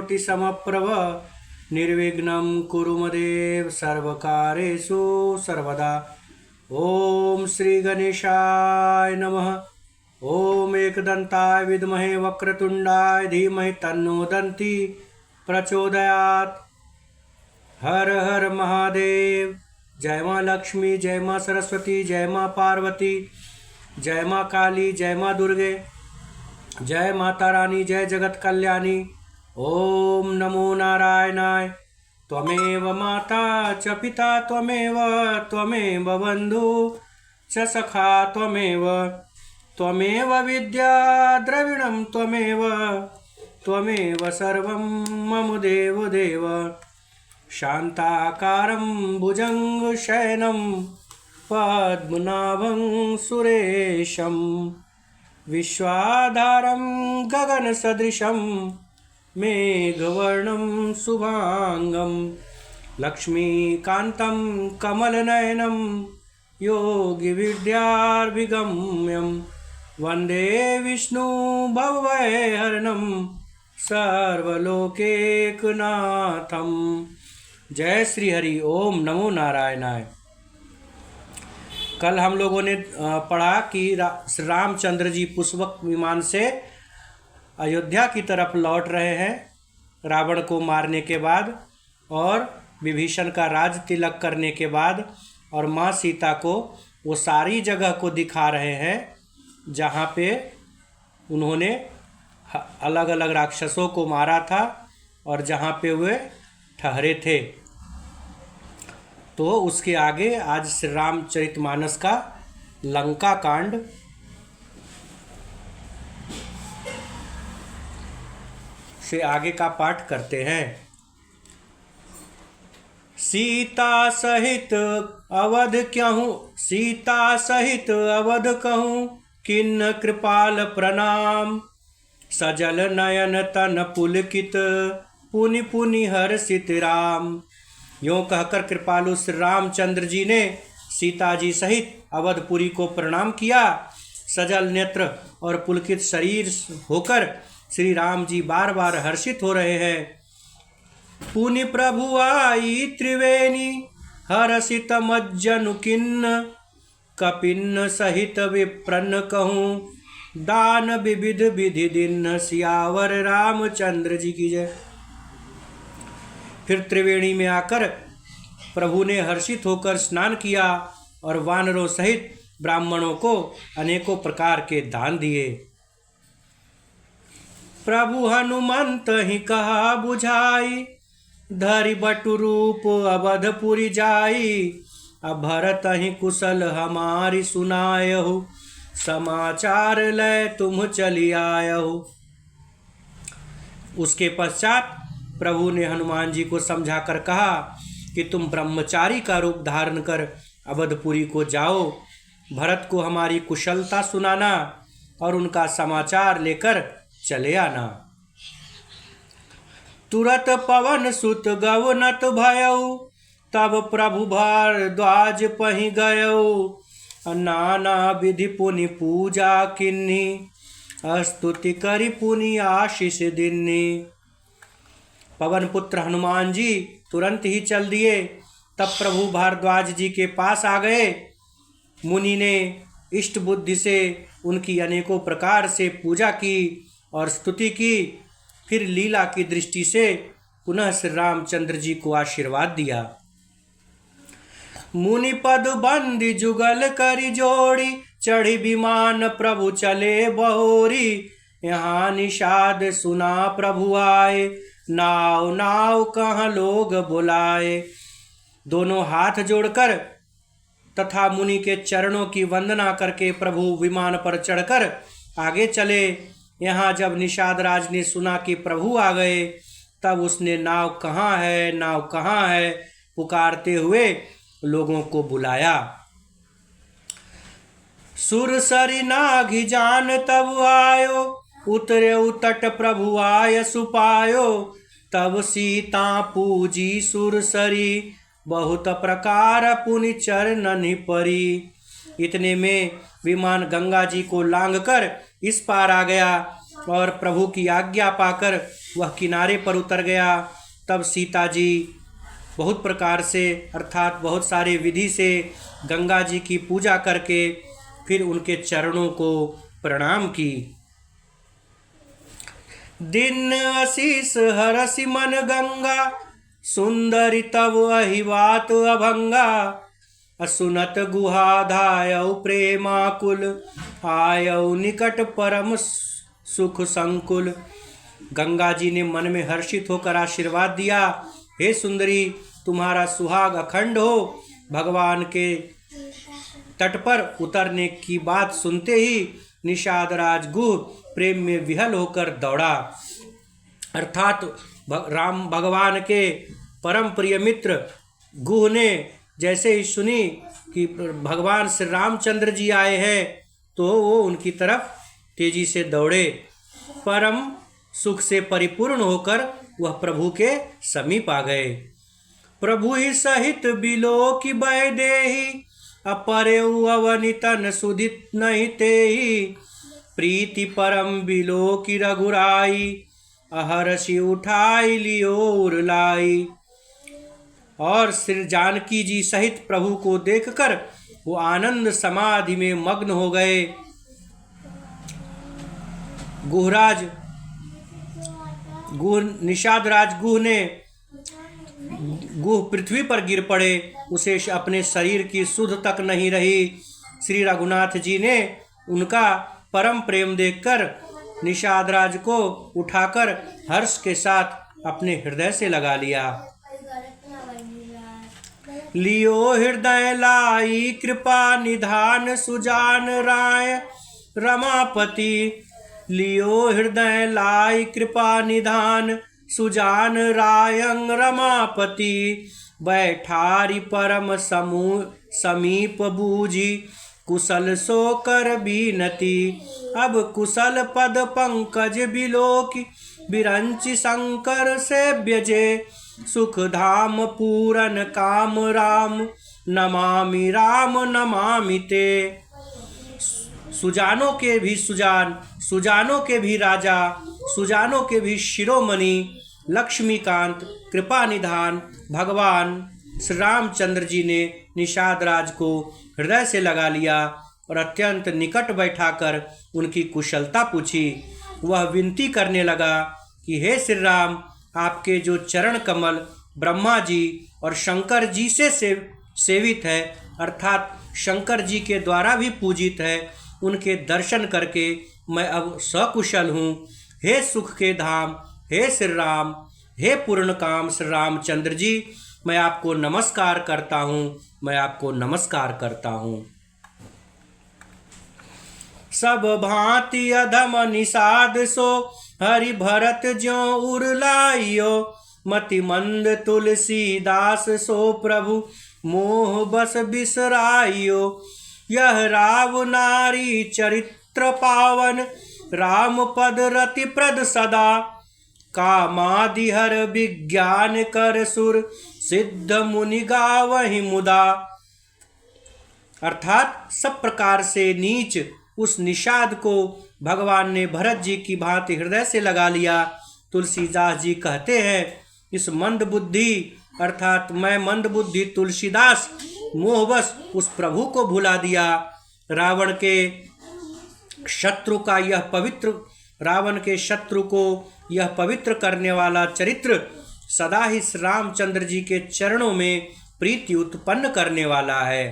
करोति समप्रभ निर्विघ्नं कुरु मदेव सर्वकारेषु सर्वदा। ओम श्री गणेशाय नमः। ओम एकदंताय विद्महे वक्रतुंडाय धीमहि तन्नो दन्ति प्रचोदयात्। हर हर महादेव। जय माँ लक्ष्मी, जय माँ सरस्वती, जय माँ पार्वती, जय माँ काली, जय माँ दुर्गे, जय माता रानी, जय जगत कल्याणी। ओम नमो नारायणाय। त्वमेव माता च पिता त्वमेव, त्वमेव बंधु च सखा त्वमेव, त्वमेव विद्या द्रविणं त्वमेव, त्वमेव सर्वं मम देव देव। शान्ताकारं भुजङ्गशयनं पद्मनाभं सुरेशं, विश्वाधारं गगनसदृशं मेघवर्णं शुभांगं, लक्ष्मीकान्तं कमलनयनं योगिविद्यार्भिगम्यं, वन्दे विष्णु भवभयहरणं सर्वलोकैकनाथं। जय श्री हरि। ओम नमो नारायणाय। कल हम लोगों ने पढ़ा कि श्री रामचंद्र जी पुष्पक विमान से अयोध्या की तरफ लौट रहे हैं रावण को मारने के बाद, और विभीषण का राज तिलक करने के बाद, और माँ सीता को वो सारी जगह को दिखा रहे हैं जहाँ पे उन्होंने अलग अलग राक्षसों को मारा था और जहाँ पे वे ठहरे थे। तो उसके आगे आज श्री रामचरितमानस का लंका कांड से आगे का पाठ करते हैं। सीता सहित अवध क्यों, सीता सहित अवध कहूँ, किन्न कृपाल प्रणाम, सजल नयन तन पुलकित, पुनि पुनि हर्षित राम। यों कहकर कृपालु श्री रामचंद्र जी ने सीता जी सहित अवधपुरी को प्रणाम किया। सजल नेत्र और पुलकित शरीर होकर श्री राम जी बार बार हर्षित हो रहे हैं। पुनि प्रभु आई त्रिवेणी, हर्षित मज्जनु किन्न, कपिन्न सहित विप्रन्न कहूँ, दान विविध विधि दिन, सियावर रामचंद्र जी की जय। फिर त्रिवेणी में आकर प्रभु ने हर्षित होकर स्नान किया और वानरों सहित ब्राह्मणों को अनेकों प्रकार के दान दिए। प्रभु हनुमंत ही कहा बुझाई, धरि बटु रूप अवधपुरी जाई, अब भरत ही कुशल हमारी सुनायहु, समाचार लय तुम चली आयहु। उसके पश्चात प्रभु ने हनुमान जी को समझाकर कहा कि तुम ब्रह्मचारी का रूप धारण कर अवधपुरी को जाओ, भरत को हमारी कुशलता सुनाना और उनका समाचार लेकर चले आना। तुरत पवन सुत गवनत भयउ, तब प्रभु भारद्वाज पहि गयउ, नाना विधि पुनि पूजा किन्नी, स्तुति करि पुनि आशीष दिन्नी। पवन पुत्र हनुमान जी तुरंत ही चल दिए। तब प्रभु भारद्वाज जी के पास आ गए। मुनि ने इष्ट बुद्धि से उनकी अनेकों प्रकार से पूजा की और स्तुति की। फिर लीला की दृष्टि से पुनः श्री रामचंद्र जी को आशीर्वाद दिया। मुनि पद बंदी जुगल करी जोड़ी, चढ़ी विमान प्रभु चले बहोरी, यहाँ निषाद सुना प्रभु आए, नाव नाव कहाँ लोग बुलाए। दोनों हाथ जोड़कर तथा मुनि के चरणों की वंदना करके प्रभु विमान पर चढ़कर आगे चले। यहाँ जब निषाद राज ने सुना कि प्रभु आ गए, तब उसने नाव कहाँ है, नाव कहाँ है पुकारते हुए लोगों को बुलाया। सुरसरी नाघि जान तब आयो, उतरे उतट प्रभु आय सुपायो, तब सीता पूजी सुरसरी, बहुत प्रकार पुनि चरणनि परी। इतने में विमान गंगा जी को लांघकर इस पार आ गया। और प्रभु की आज्ञा पाकर वह किनारे पर उतर गया। तब सीता जी बहुत प्रकार से अर्थात बहुत सारे विधि से गंगा जी की पूजा करके फिर उनके चरणों को प्रणाम की। दिन आशीष हरसि मन गंगा, सुंदरी तब अहि बात अभंगा। असुनत गुहा धायौ प्रेमाकुल, आयौ निकट परम सुख संकुल। गंगा जी ने मन में हर्षित होकर आशीर्वाद दिया, हे सुंदरी, तुम्हारा सुहाग अखंड हो। भगवान के तट पर उतरने की बात सुनते ही निषाद राज गुह प्रेम में विहल होकर दौड़ा। अर्थात राम भगवान के परम प्रिय मित्र गुह ने जैसे ही सुनी कि भगवान श्री रामचंद्र जी आए हैं तो वो उनकी तरफ तेजी से दौड़े। परम सुख से परिपूर्ण होकर वह प्रभु के समीप आ गए। प्रभु ही सहित बिलो की बैदेही, अपरेउ अवनितन सुदित नहीं तेहि। प्रीति परम बिलो की रघुराई, अहरषि उठाई लियो उरलाई। और श्री जानकी जी सहित प्रभु को देखकर वो आनंद समाधि में मग्न हो गए। निषाद राज गुह पृथ्वी पर गिर पड़े, उसे अपने शरीर की सुध तक नहीं रही। श्री रघुनाथ जी ने उनका परम प्रेम देखकर निषाद राज को उठाकर हर्ष के साथ अपने हृदय से लगा लिया। लियो हृदय लाई कृपा निधान, सुजान राय रमापति। लियो हृदय लाई कृपा निधान, सुजान रायं रमापति। बैठारी परम समीप बूझी, कुशल सो कर बीनती। अब कुशल पद पंकज बिलोकी, बिरंचि शंकर सेव्य जे। सुख धाम पूरन काम राम, नमामि राम नमामि ते। सुजानों के भी सुजान, सुजानों के भी राजा, सुजानों के भी शिरोमणि लक्ष्मीकांत कृपा निधान भगवान श्री रामचंद्र जी ने निषाद राज को हृदय से लगा लिया और अत्यंत निकट बैठाकर उनकी कुशलता पूछी। वह विनती करने लगा कि हे श्री राम, आपके जो चरण कमल ब्रह्मा जी और शंकर जी से सेवित है, अर्थात शंकर जी के द्वारा भी पूजित है, उनके दर्शन करके मैं अब सकुशल हूँ। हे सुख के धाम, हे श्री राम, हे पूर्ण काम श्री रामचंद्र जी, मैं आपको नमस्कार करता हूँ, मैं आपको नमस्कार करता हूँ। सब भांति अधम निषाद सो, हरि भरत ज्यों उरलाइयो। मति मंद तुलसीदास सो, प्रभु मोह बस बिसराइयो। यह राव नारी चरित्र पावन, राम पद रति प्रद सदा। कामादि हर विज्ञान कर सुर, सिद्ध मुनि गावहि मुदा। अर्थात सब प्रकार से नीच उस निषाद को भगवान ने भरत जी की भांति हृदय से लगा लिया। तुलसीदास जी कहते हैं, इस मंद बुद्धि अर्थात मैं मंद बुद्धि तुलसीदास मोहवश उस प्रभु को भुला दिया। रावण के शत्रु को यह पवित्र करने वाला चरित्र सदा ही रामचंद्र जी के चरणों में प्रीति उत्पन्न करने वाला है।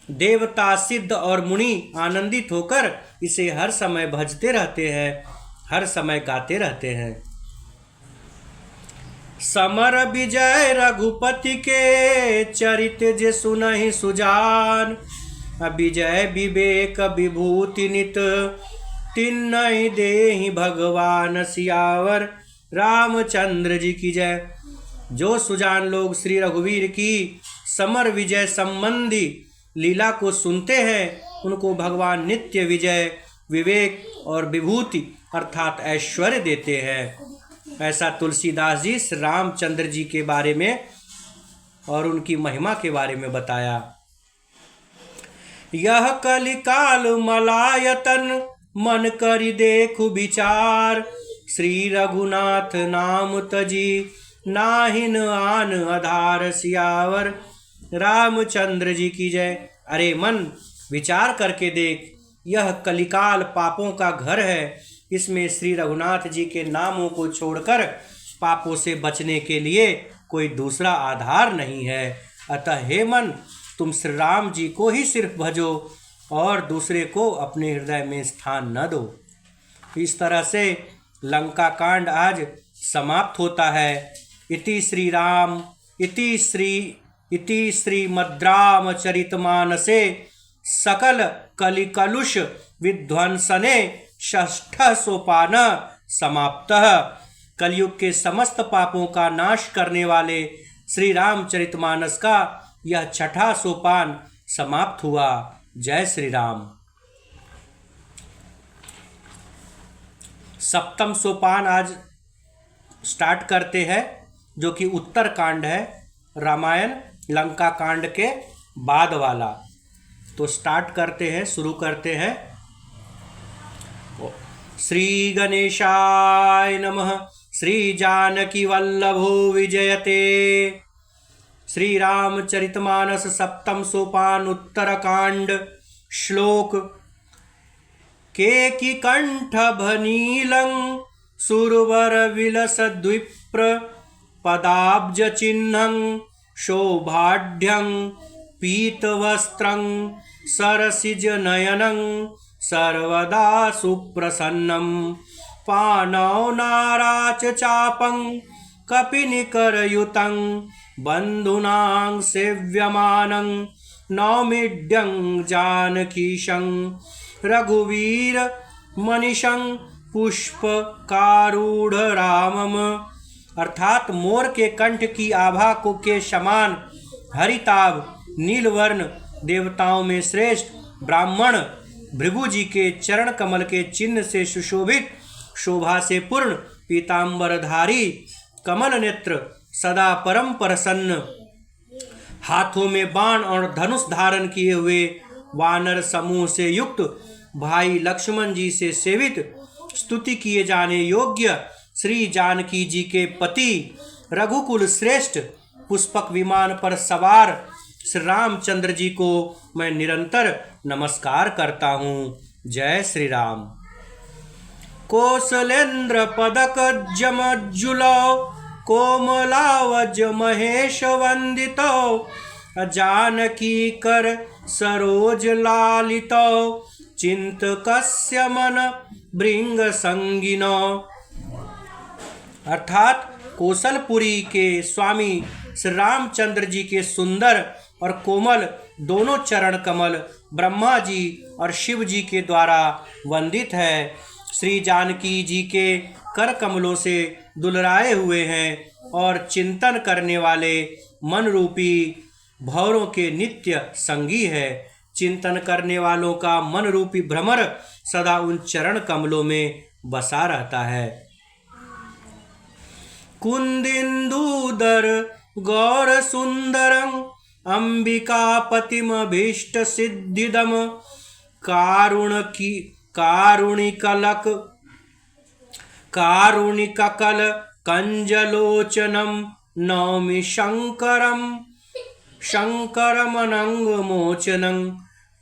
देवता सिद्ध और मुनि आनंदित होकर इसे हर समय भजते रहते हैं, हर समय गाते रहते हैं। समर विजय रघुपति के, चरित जे सुनहि सुजान। विजय विवेक विभूति नित, तिन्हि देहि भगवान सियावर। रामचंद्र जी की जय। जो सुजान लोग श्री रघुवीर की समर विजय संबंधी लीला को सुनते हैं, उनको भगवान नित्य विजय, विवेक और विभूति अर्थात ऐश्वर्य देते हैं। ऐसा तुलसीदास जी श्री रामचंद्र जी के बारे में और उनकी महिमा के बारे में बताया। यह कलिकाल मलायतन, मन करि देखु विचार। श्री रघुनाथ नाम तजी नाहिन आन आधार। सियावर रामचंद्र जी की जय। अरे मन, विचार करके देख, यह कलिकाल पापों का घर है। इसमें श्री रघुनाथ जी के नामों को छोड़कर पापों से बचने के लिए कोई दूसरा आधार नहीं है। अतः हे मन, तुम श्री राम जी को ही सिर्फ भजो और दूसरे को अपने हृदय में स्थान न दो। इस तरह से लंका कांड आज समाप्त होता है। इति श्रीमद्रामचरितमानसे सकल कलिकलुष विध्वंसने षष्ठः सोपान समाप्तः। कलयुग के समस्त पापों का नाश करने वाले श्री रामचरितमानस का यह छठा सोपान समाप्त हुआ। जय श्री राम। सप्तम सोपान आज स्टार्ट करते हैं, जो कि उत्तर कांड है, रामायण लंका कांड के बाद वाला। तो स्टार्ट करते हैं, शुरू करते हैं। श्री गणेशाय नमः। श्री जानकी वल्लभो विजयते। श्री रामचरितमानस सप्तम सोपान उत्तरकांड। श्लोक केकी कंठ भनीलं सुरवर विलस द्विप्र पदाब्ज चिन्हं शोभाढ्यं पीतवस्त्रं सरसिज नयनं सर्वदा सुप्रसन्नं पाणौ नाराच चापं कपिनिकरयुतं बन्धूनां सेव्यमानं नौमिड्यं जानकीशं रघुवीर मनीषं पुष्पकारूढ़ रामम। अर्थात मोर के कंठ की आभा को के समान हरिताभ नीलवर्ण देवताओं में श्रेष्ठ ब्राह्मण भृगु जी के चरण कमल के चिन्ह से सुशोभित शोभा से पूर्ण पीतांबरधारी कमल नेत्र सदा परम प्रसन्न हाथों में बाण और धनुष धारण किए हुए वानर समूह से युक्त भाई लक्ष्मण जी से सेवित स्तुति किए जाने योग्य श्री जानकी जी के पति रघुकुल श्रेष्ठ पुष्पक विमान पर सवार श्री रामचंद्र जी को मैं निरंतर नमस्कार करता हूँ। जय श्री राम। कौशलेन्द्र पदक जमज्जुलो कोमलावज महेश वंदितो जानकी कर सरोज लालितो चिंतकस्य मन भृंग संगिनो। अर्थात कौशलपुरी के स्वामी श्री रामचंद्र जी के सुंदर और कोमल दोनों चरण कमल ब्रह्मा जी और शिव जी के द्वारा वंदित है। श्री जानकी जी के कर कमलों से दुलराए हुए हैं और चिंतन करने वाले मन रूपी भौरों के नित्य संगी है। चिंतन करने वालों का मन रूपी भ्रमर सदा उन चरण कमलों में बसा रहता है। कुंदिंदुदर गौर सुंदरं अंबिकापतिमभीष्ट सिद्धिदम कारुणिककल कंजलोचनम नौमि शंकरमनंगमोचनं।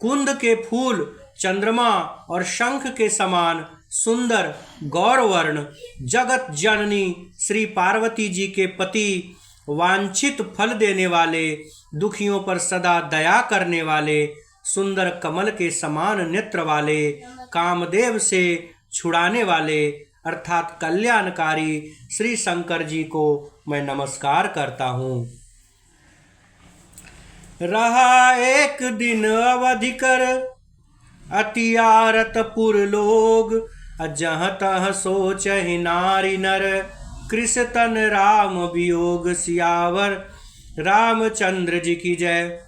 कुंद के फूल चंद्रमा और शंख के समान सुंदर गौरवर्ण जगत जननी श्री पार्वती जी के पति वांछित फल देने वाले दुखियों पर सदा दया करने वाले सुंदर कमल के समान नेत्र वाले कामदेव से छुड़ाने वाले अर्थात कल्याणकारी श्री शंकर जी को मैं नमस्कार करता हूँ। रहा एक दिन अवधि कर अति आरत पुर लोग जहाँ तहाँ सोचहि नारी नर कृष तन राम वियोग। सियावर रामचंद्र जी की जय।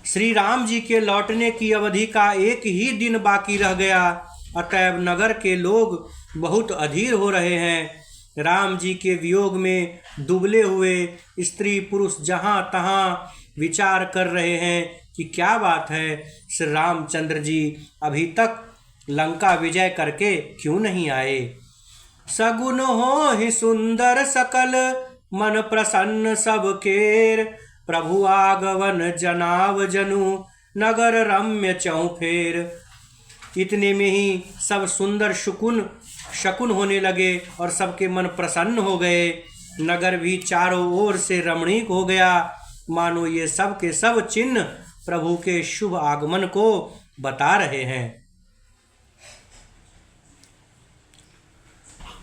श्री राम जी के लौटने की अवधि का एक ही दिन बाकी रह गया, अतएव नगर के लोग बहुत अधीर हो रहे हैं। राम जी के वियोग में दुबले हुए स्त्री पुरुष जहाँ तहाँ विचार कर रहे हैं कि क्या बात है, श्री रामचंद्र जी अभी तक लंका विजय करके क्यों नहीं आए। सगुन हो ही सुंदर सकल, मन प्रसन्न सब केर, प्रभु आगवन जनाव जनु, नगर रम्य चौफेर। इतने में ही सब सुंदर शकुन होने लगे और सबके मन प्रसन्न हो गए। नगर भी चारों ओर से रमणीक हो गया, मानो ये सब के सब चिन्ह प्रभु के शुभ आगमन को बता रहे हैं।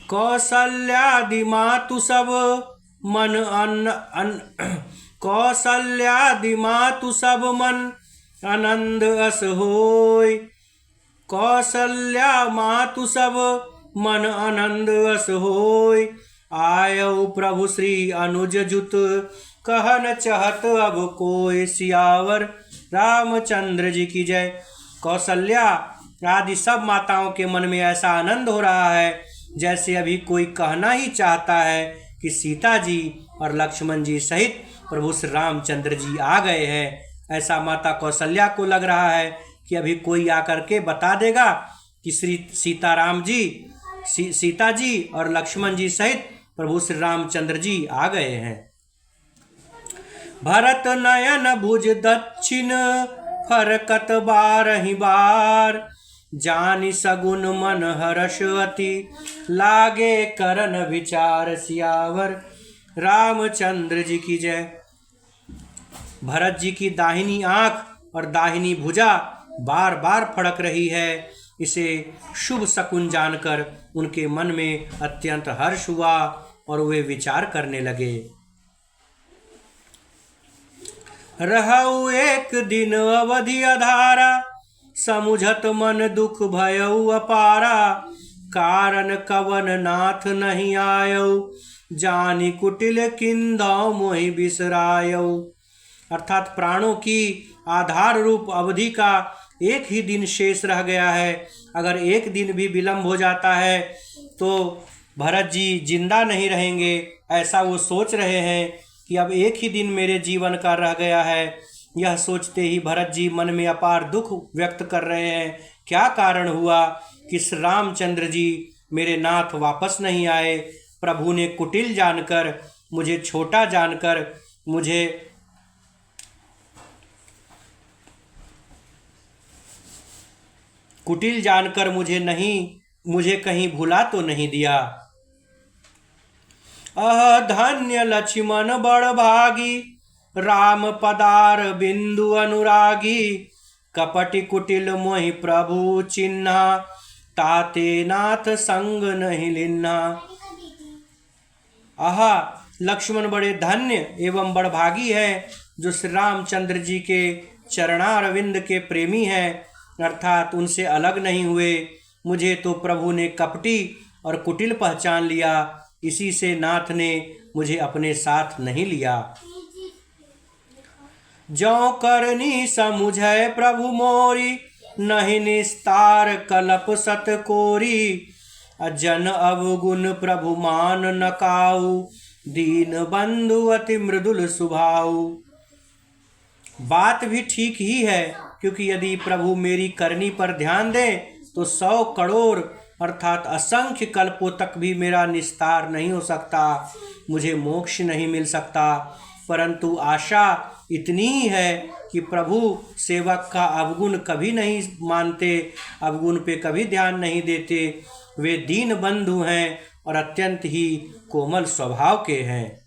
कौसल्यादि मातु सब मन कौसल्यादि मातु सब मन आनंद अस होय, कौसल्या मातु सब मन आनंद अस होय, आयौ प्रभु श्री अनुज जुत, कहन चहत अब कोय, सियावर रामचंद्र जी की जय। कौसल्या आदि सब माताओं के मन में ऐसा आनंद हो रहा है जैसे अभी कोई कहना ही चाहता है कि सीता जी और लक्ष्मण जी सहित प्रभु श्री रामचंद्र जी आ गए हैं। ऐसा माता कौशल्या को लग रहा है कि अभी कोई आकर के बता देगा कि श्री सीताराम जी सीता जी और लक्ष्मण जी सहित प्रभु श्री रामचंद्र जी आ गए हैं। भरत नयन भुज दक्षिण, फरकत बारहि बार, जानि सगुन मन हर्ष अति, लागे करन विचार, सियावर रामचंद्र जी की जय। भरत जी की दाहिनी आंख और दाहिनी भुजा बार बार फड़क रही है। इसे शुभ शकुन जानकर उनके मन में अत्यंत हर्ष हुआ और वे विचार करने लगे। रहु एक दिन अवधि अधारा, समुझत मन दुख भयउ अपारा, कारण कवन नाथ नहीं आयौ, जानी कुटिल किंदौ मोहि बिसरायौ। अर्थात प्राणों की आधार रूप अवधि का एक ही दिन शेष रह गया है। अगर एक दिन भी विलंब हो जाता है तो भरत जी जिंदा नहीं रहेंगे, ऐसा वो सोच रहे हैं कि अब एक ही दिन मेरे जीवन का रह गया है। यह सोचते ही भरत जी मन में अपार दुख व्यक्त कर रहे हैं। क्या कारण हुआ कि श्री रामचंद्र जी मेरे नाथ वापस नहीं आए। प्रभु ने कुटिल जानकर, मुझे छोटा जानकर, मुझे कहीं भुला तो नहीं दिया। धन्य लक्ष्मण बड़ भागी, राम पदार बिंदु अनुरागी, कपटि कुटिल मोहि प्रभु चिन्हा, ताते नाथ संग नहीं लिन्हा। आहा, लक्ष्मण बड़े धन्य एवं बड़भागी है जो श्री रामचंद्र जी के चरणारविंद के प्रेमी हैं, अर्थात उनसे अलग नहीं हुए। मुझे तो प्रभु ने कपटी और कुटिल पहचान लिया, इसी से नाथ ने मुझे अपने साथ नहीं लिया। जौ करनी समुझै प्रभु मोरी, नहीं निस्तार कलप सत कोरी, जन अवगुण प्रभु मान नकाऊ, दीन बंधु अति मृदुल सुभाऊ। बात भी ठीक ही है, क्योंकि यदि प्रभु मेरी करनी पर ध्यान दें तो 100 करोड़ अर्थात असंख्य कल्पों तक भी मेरा निस्तार नहीं हो सकता, मुझे मोक्ष नहीं मिल सकता। परंतु आशा इतनी ही है कि प्रभु सेवक का अवगुण कभी नहीं मानते, अवगुण पे कभी ध्यान नहीं देते। वे दीन बंधु हैं और अत्यंत ही कोमल स्वभाव के हैं।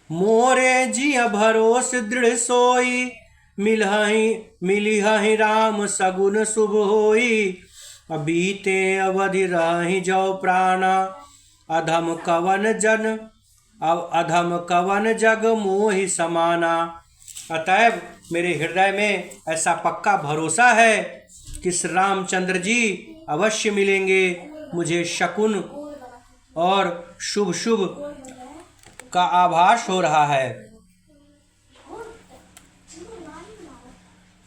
मोरे जिय भरोस दृढ़ सोई, मिलिहि राम सगुन शुभ होई, बीते अवधि रहि जो प्राणा, अधम कवन जग मोहि समाना। अतएव मेरे हृदय में ऐसा पक्का भरोसा है कि श्री रामचंद्र जी अवश्य मिलेंगे। मुझे शकुन और शुभ शुभ का आभास हो रहा है,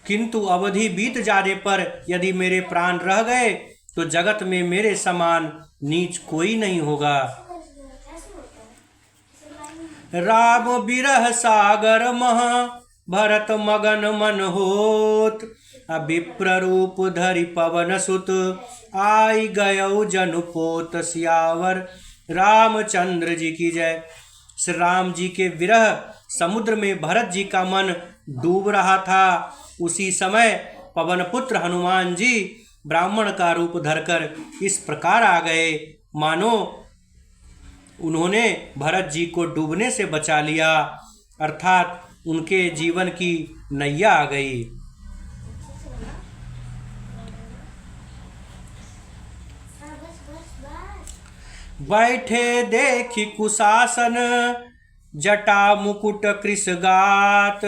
किंतु अवधि बीत जाने पर यदि मेरे प्राण रह गए तो जगत में मेरे समान नीच कोई नहीं होगा। राम बिरह सागर महा भरत मगन मन होत। विप्र रूप धरि पवन सुत आई गयो जनुपोत। सियावर रामचंद्र जी की जय। श्री राम जी के विरह समुद्र में भरत जी का मन डूब रहा था। उसी समय पवन पुत्र हनुमान जी ब्राह्मण का रूप धरकर इस प्रकार आ गए मानो उन्होंने भरत जी को डूबने से बचा लिया, अर्थात उनके जीवन की नैया आ गई। बैठे देखी कुशासन जटा मुकुट कृषगात।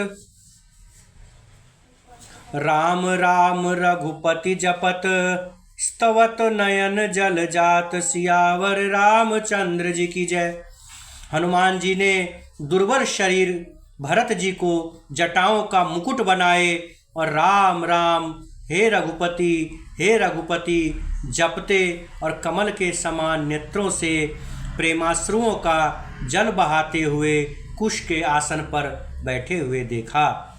राम राम रघुपति जपत स्तवत नयन जल जात। सियावर रामचंद्र जी की जय। हनुमान जी ने दुर्बल शरीर भरत जी को जटाओं का मुकुट बनाए और राम राम हे रघुपति जपते और कमल के समान नेत्रों से प्रेमाश्रुओं का जल बहाते हुए कुश के आसन पर बैठे हुए देखा।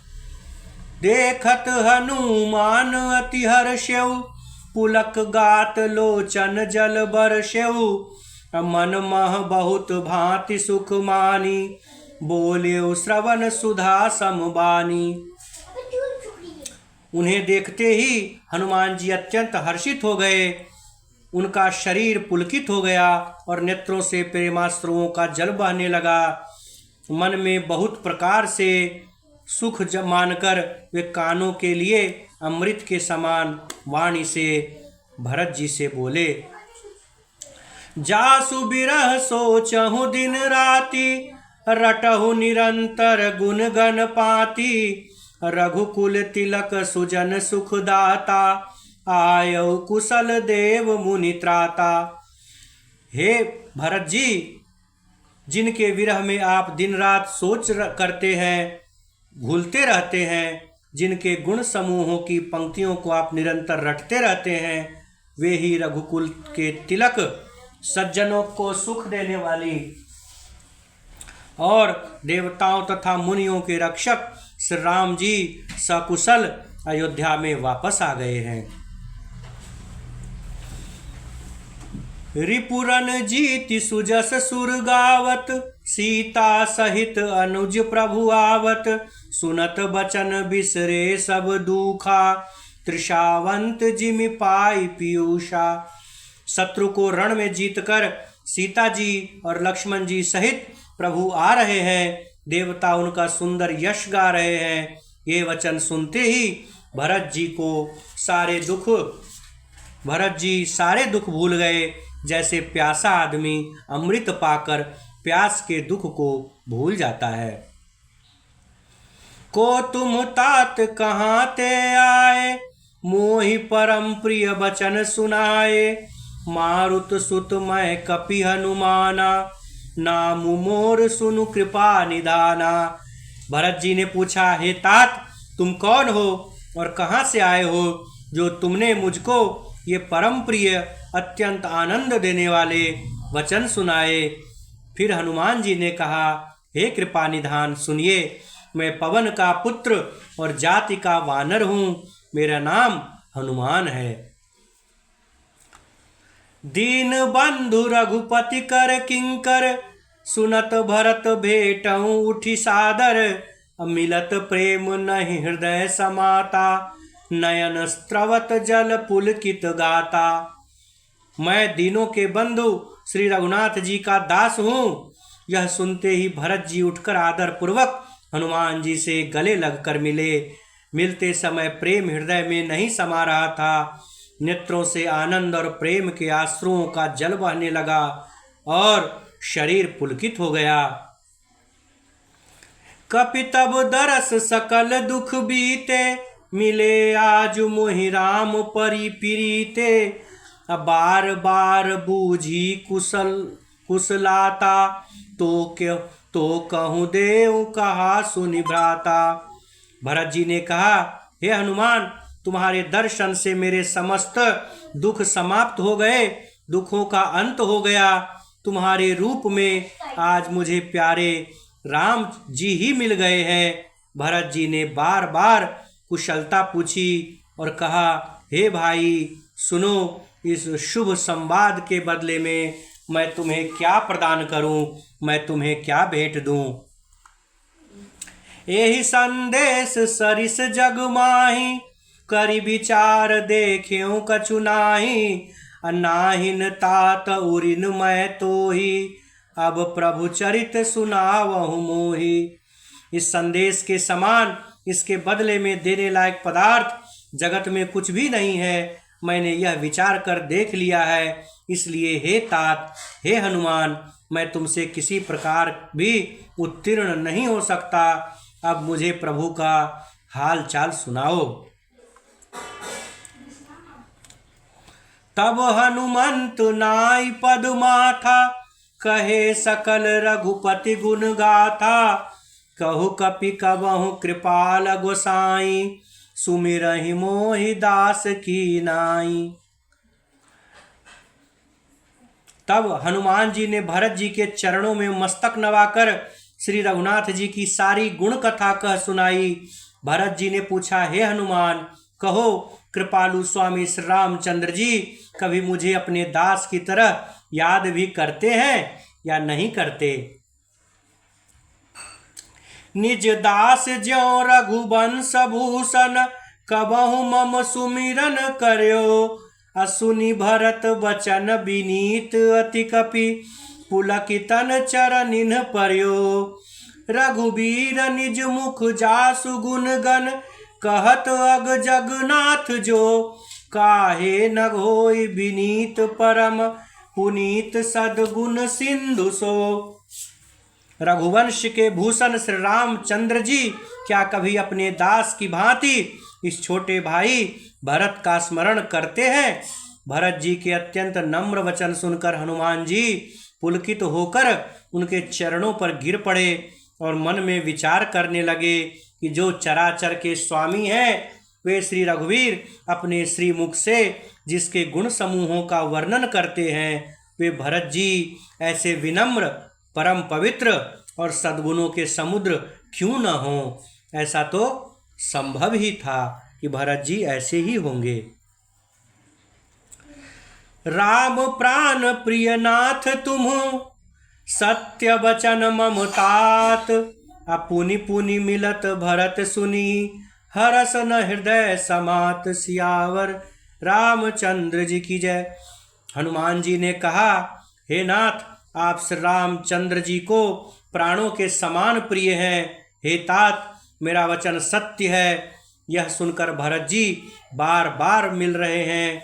देखत हनुमान अति हर्षेउ पुलक गात लोचन जल बरसेउ। मन मह बहुत भांति सुख मानी बोलेउ श्रवण सुधा समबानी। उन्हें देखते ही हनुमान जी अत्यंत हर्षित हो गए। उनका शरीर पुलकित हो गया और नेत्रों से प्रेमाश्रुओं का जल बहने लगा। मन में बहुत प्रकार से सुख मानकर वे कानों के लिए अमृत के समान वाणी से भरत जी से बोले। जासु बिरह सोचहु दिन राति रटहु निरंतर गुण गण पाती। रघुकुल तिलक सुजन सुखदाता आयो कुशल देव मुनि त्राता। हे भरत जी, जिनके विरह में आप दिन रात सोच करते हैं, भूलते रहते हैं, जिनके गुण समूहों की पंक्तियों को आप निरंतर रटते रहते हैं, वे ही रघुकुल के तिलक, सज्जनों को सुख देने वाली और देवताओं तथा मुनियों के रक्षक श्री राम जी सकुशल अयोध्या में वापस आ गए हैं। रिपुरन जीति सुजस सुर गावत सीता सहित अनुज प्रभु आवत। सुनत बचन बिसरे सब दुखा त्रिषावंत जिमि पाई पीयूषा। शत्रु को रण में जीतकर सीता जी और लक्ष्मण जी सहित प्रभु आ रहे हैं। देवता उनका सुंदर यश गा रहे हैं। ये वचन सुनते ही भरत जी सारे दुख भूल गए, जैसे प्यासा आदमी अमृत पाकर प्यास के दुख को भूल जाता है। को तुम तात कहाँ ते आए मोहि परम प्रिय बचन सुनाए। मारुत सुत मैं कपि हनुमाना नाम मोर सुनु कृपा निधाना। भरत जी ने पूछा, हे तात, तुम कौन हो और कहाँ से आए हो जो तुमने मुझको ये परम प्रिय अत्यंत आनंद देने वाले वचन सुनाए। फिर हनुमान जी ने कहा, हे कृपा निधान, सुनिए, मैं पवन का पुत्र और जाति का वानर हूँ। मेरा नाम हनुमान है। दीन बंधु रघुपति कर किंकर सुनत भरत भेटऊँ उठी सादर। मिलत प्रेम नहीं हृदय समाता नयन स्त्रवत जल पुलकित गाता। मैं दीनों के बंधु श्री रघुनाथ जी का दास हूँ। यह सुनते ही भरत जी उठकर आदर पूर्वक हनुमान जी से गले लगकर मिले। मिलते समय प्रेम हृदय में नहीं समा रहा था। नेत्रों से आनंद और प्रेम के आंसुओं का जल बहने लगा और शरीर पुलकित हो गया। कपि तब दरस सकल दुख बीते मिले आज मोहि राम परि पीरीते। बार बार बूझी कुशलाता तो कहूँ देव कहा सुनि भ्राता। भरत जी ने कहा, हे हनुमान, तुम्हारे दर्शन से मेरे समस्त दुख समाप्त हो गए, दुखों का अंत हो गया। तुम्हारे रूप में आज मुझे प्यारे राम जी ही मिल गए हैं। भरत जी ने बार बार कुशलता पूछी और कहा, हे भाई सुनो, इस शुभ संवाद के बदले में मैं तुम्हें क्या प्रदान करूं, मैं तुम्हें क्या भेंट दूं। यही संदेश सरिस जग माही, करि विचार देख्यो कछु नाही। नाहिन तात उरिन मैं तोही, अब प्रभु चरित सुनावहु मोही। इस संदेश के समान इसके बदले में देने लायक पदार्थ जगत में कुछ भी नहीं है। मैंने यह विचार कर देख लिया है, इसलिए हे तात, हे हनुमान, मैं तुमसे किसी प्रकार भी उत्तीर्ण नहीं हो सकता। अब मुझे प्रभु का हाल चाल सुनाओ। तब हनुमंत नाई पद माथा, कहे सकल रघुपति गुण गाथा। कहु कपि कबहु कृपाल गोसाई, सुमिरहि मोहि दास की नाई। तब हनुमान जी ने भरत जी के चरणों में मस्तक नवाकर श्री रघुनाथ जी की सारी गुण कथा कह सुनाई। भरत जी ने पूछा, हे हनुमान, कहो कृपालु स्वामी श्री रामचंद्र जी कभी मुझे अपने दास की तरह याद भी करते हैं या नहीं करते। निज दास ज्यों रघुवंश भूषण, कबहु मम सुमिरन कर्यो। असुनि भरत बचन विनीत, अति कपि पुलकितन चरनिन पर्यो। रघुबीर निज मुख जासु गुण गण, कहत अग जगन्नाथ जो। काहे न होई विनीत परम, पुनीत सद्गुण सिंधु सो। रघुवंश के भूषण श्री रामचंद्र जी क्या कभी अपने दास की भांति इस छोटे भाई भरत का स्मरण करते हैं। भरत जी के अत्यंत नम्र वचन सुनकर हनुमान जी पुलकित होकर उनके चरणों पर गिर पड़े और मन में विचार करने लगे कि जो चराचर के स्वामी हैं वे श्री रघुवीर अपने श्री मुख से जिसके गुण समूहों का वर्णन करते हैं, वे भरत जी ऐसे विनम्र, परम पवित्र और सद्गुणों के समुद्र क्यों न हों। ऐसा तो संभव ही था कि भरत जी ऐसे ही होंगे। राम प्राण प्रिय नाथ तुम, सत्य वचन मम तात। अपुनि पुनि मिलत भरत सुनी, हरस न हृदय समात। सियावर रामचंद्र जी की जय। हनुमान जी ने कहा, हे नाथ, आप श्री रामचंद्र जी को प्राणों के समान प्रिय हैं। हे तात, मेरा वचन सत्य है। यह सुनकर भरत जी बार बार मिल रहे हैं।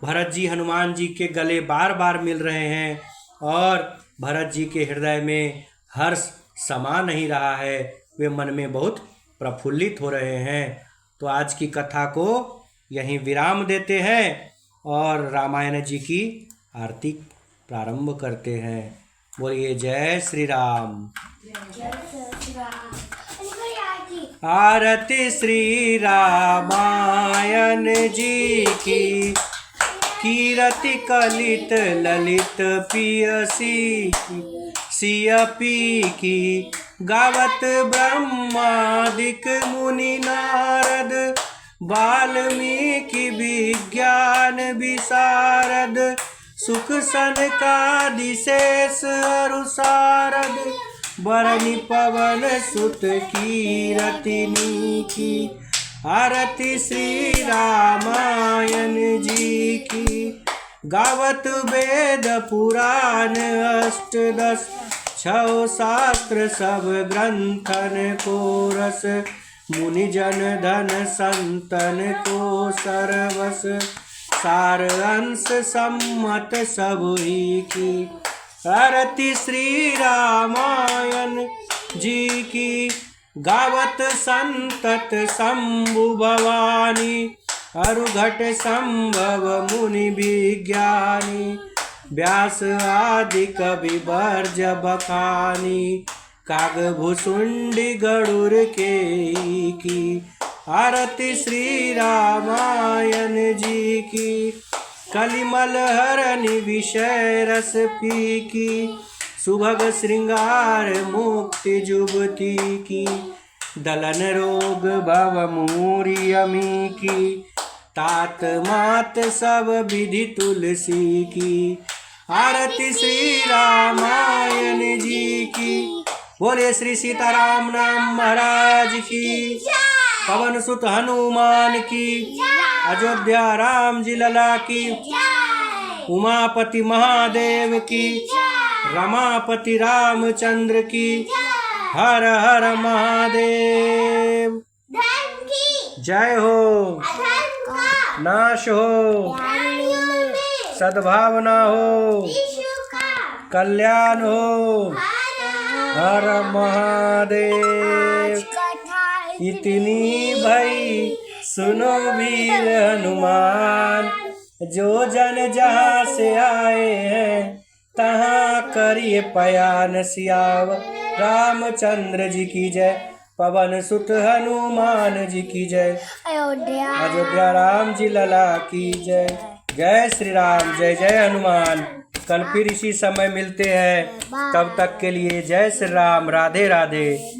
भरत जी हनुमान जी के गले बार बार मिल रहे हैं और भरत जी के हृदय में हर्ष समा नहीं रहा है। वे मन में बहुत प्रफुल्लित हो रहे हैं। तो आज की कथा को यहीं विराम देते हैं और रामायण जी की आरती प्रारंभ करते हैं। बोलिए जय श्री राम। आरती श्री रामायण जी की, कीरति कलित ललित पियसी। सिय पी की गावत ब्रह्मादिक मुनि नारद। वाल्मीकि विज्ञान विशारद। सुख सनकादि शेष अरु सारद। बरनि पवन सुत कीरतिनी की। आरती श्री रामायण जी की। गावत वेद पुराण अष्टदश। छौ शास्त्र सब ग्रंथन को रस। मुनि जन धन संतन को सरवस। सार अंश सम्मत सब ही की। आरती श्री रामायण जी की। गावत संतत शंभु भवानी। अरुघट संभव मुनि विज्ञानी। व्यास आदि कवि बर्ज बखानी। कागभुसुंडी गरुड़ के की। आरती श्री रामायण जी की। कलिमल हरनि विषय रस पी की। सुभग श्रृंगार मुक्ति जुगती की। दलन रोग भव मूरी अमी की। तात मात सब विधि तुलसी की। आरती श्री रामायण जी की। बोले श्री सीताराम नाम महाराज की। पवन सुत हनुमान की। अयोध्या राम जी लला की। उमापति महादेव की। रमापति रामचंद्र की। हर हर महादेव। जय हो, नाश हो, सद्भावना हो, कल्याण हो। हर महादेव। इतनी भई सुनो वीर हनुमान, जो जन जहाँ से आए हैं तहाँ करिए पयान। सियावर रामचंद्र जी की जय। पवन सुत हनुमान जी की जय। अयोध्या राम जी लला की जय। जय श्री राम, जय जय हनुमान। कल फिर इसी समय मिलते हैं, तब तक के लिए जय श्री राम, राधे राधे।